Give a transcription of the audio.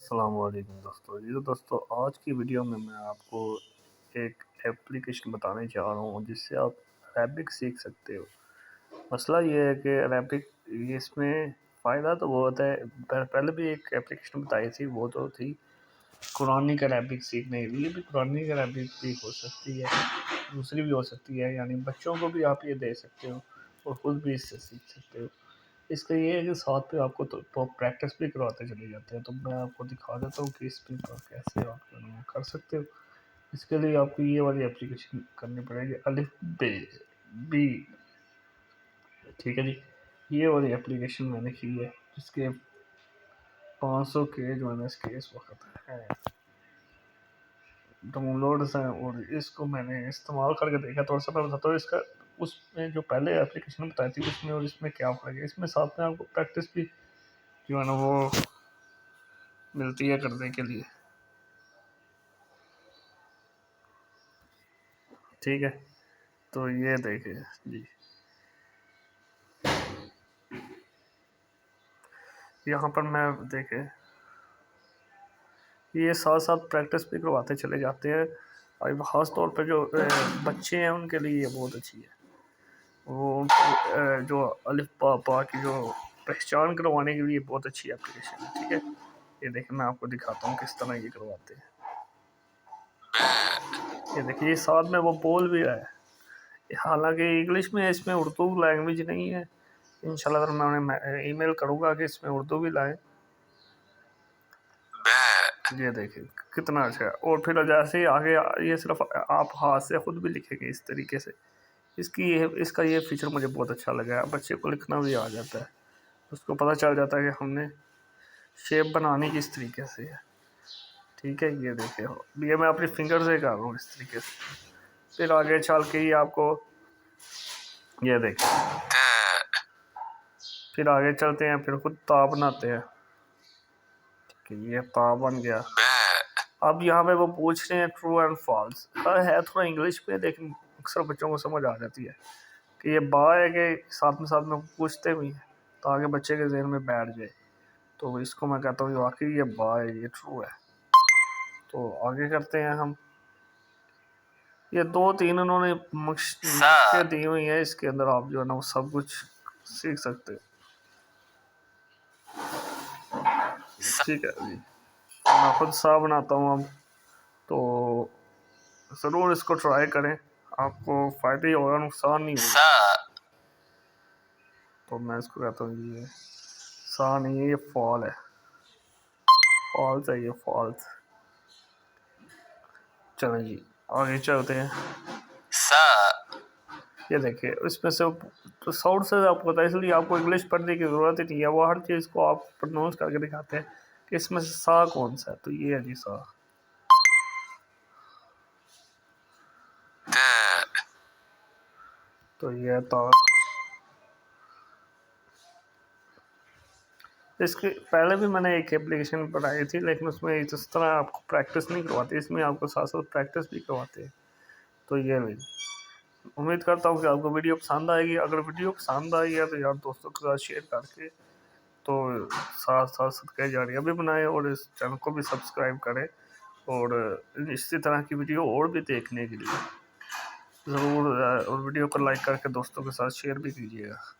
अस्सलाम वालेकुम दोस्तों। जी तो दोस्तों, आज की वीडियो में मैं आपको एक एप्लीकेशन बताने जा रहा हूँ जिससे आप अरेबिक सीख सकते हो। मसला ये है कि अरेबिक इसमें फ़ायदा तो बहुत है। पहले भी एक एप्लीकेशन बताई थी, वो तो थी कुरानिक अरेबिक सीखने के लिए। भी कुरानिक अरेबिक भी हो सकती है, दूसरी भी हो सकती है, यानी बच्चों को भी आप ये दे सकते हो और ख़ुद भी इससे सीख सकते हो। इसका ये है कि साथ पे आपको तो प्रैक्टिस भी करवाते चले जाते हैं। तो मैं आपको दिखा देता हूँ कि इसमें कैसे आप कर सकते हो। इसके लिए आपको ये वाली एप्लीकेशन करनी पड़ेगी, अलिफ बे बी। ठीक है जी, ये वाली एप्लीकेशन मैंने की है जिसके 500 के जो है इसके इस वक्त है डाउनलोड्स हैं, और इसको मैंने इस्तेमाल करके देखा। थोड़ा सा मैं बताता हूँ इसका, उसमें जो पहले एप्लीकेशन बताई थी उसमें और इसमें क्या फ़र्क है। इसमें साथ में आपको प्रैक्टिस भी जो है ना वो मिलती है करने के लिए। ठीक है, तो ये देखिए जी, यहाँ पर मैं देखे ये साथ साथ प्रैक्टिस भी करवाते चले जाते हैं। और ख़ास तौर पे जो बच्चे हैं उनके लिए ये बहुत अच्छी है। वो जो अलिफ पा की जो पहचान करवाने के लिए बहुत अच्छी एप्लीकेशन है। ठीक है, ये देखिए मैं आपको दिखाता हूँ किस तरह ये करवाते हैं। ये देखिए ये साथ में वो बोल भी रहा है, हालांकि इंग्लिश में है, इसमें उर्दू लैंग्वेज नहीं है। इंशाल्लाह मैं उन्हें ईमेल करूँगा कि इसमें उर्दू भी लाएँ। ये देखिए कितना अच्छा है। और फिर जैसे ही आगे ये सिर्फ आप हाथ से खुद भी लिखेंगे इस तरीके से। इसका ये फीचर मुझे बहुत अच्छा लगा है। बच्चे को लिखना भी आ जाता है, उसको पता चल जाता है कि हमने शेप बनानी किस तरीके से है। ठीक है, ये देखिए ये मैं अपनी फिंगर से कर रहा हूँ इस तरीके से। फिर आगे चल के ही आपको ये देखिए, फिर आगे चलते हैं, फिर खुद ता बनाते हैं कि ये ता बन गया। अब यहाँ पे वो पूछ रहे हैं ट्रू एंड फॉल्स है, थोड़ा इंग्लिश में, लेकिन अक्सर बच्चों को समझ आ जाती है कि ये बा है कि साथ में पूछते भी हैं ताकि बच्चे के जहन में बैठ जाए। तो इसको मैं कहता हूँ वाकई ये बा है, ये ट्रू है। तो आगे करते हैं हम। ये 2-3 उन्होंने मशक़े दी हुई है, इसके अंदर आप जो है ना वो सब कुछ सीख सकते हो। ठीक है जी, मैं खुद सा बनाता हूँ अब, तो ज़रूर इसको ट्राई करें, आपको फ़ायदा ही होगा, नुकसान नहीं होगा। तो मैं इसको कहता हूँ ये सा नहीं है, ये फॉल है, फॉल्स है, ये फॉल्स। चलें जी आगे चलते हैं। ये देखिए इसमें से तो साउंड से आपको पता है, इसलिए आपको इंग्लिश पढ़ने की ज़रूरत ही नहीं है। वो हर चीज़ को आप प्रोनाउंस करके दिखाते हैं कि इसमें से सा कौन सा है। तो ये है जी सा। तो ये तो इसके पहले भी मैंने एक एप्लीकेशन बनाई थी, लेकिन उसमें इस तरह आपको प्रैक्टिस नहीं करवाते, इसमें आपको साथ साथ प्रैक्टिस भी करवाते हैं। तो ये नहीं, उम्मीद करता हूँ कि आपको वीडियो पसंद आएगी। अगर वीडियो पसंद आई है तो यार दोस्तों के साथ शेयर करके तो साथ साथ सदका जारिया भी बनाएं और इस चैनल को भी सब्सक्राइब करें। और इसी तरह की वीडियो और भी देखने के लिए ज़रूर और वीडियो को लाइक करके दोस्तों के साथ शेयर भी कीजिएगा।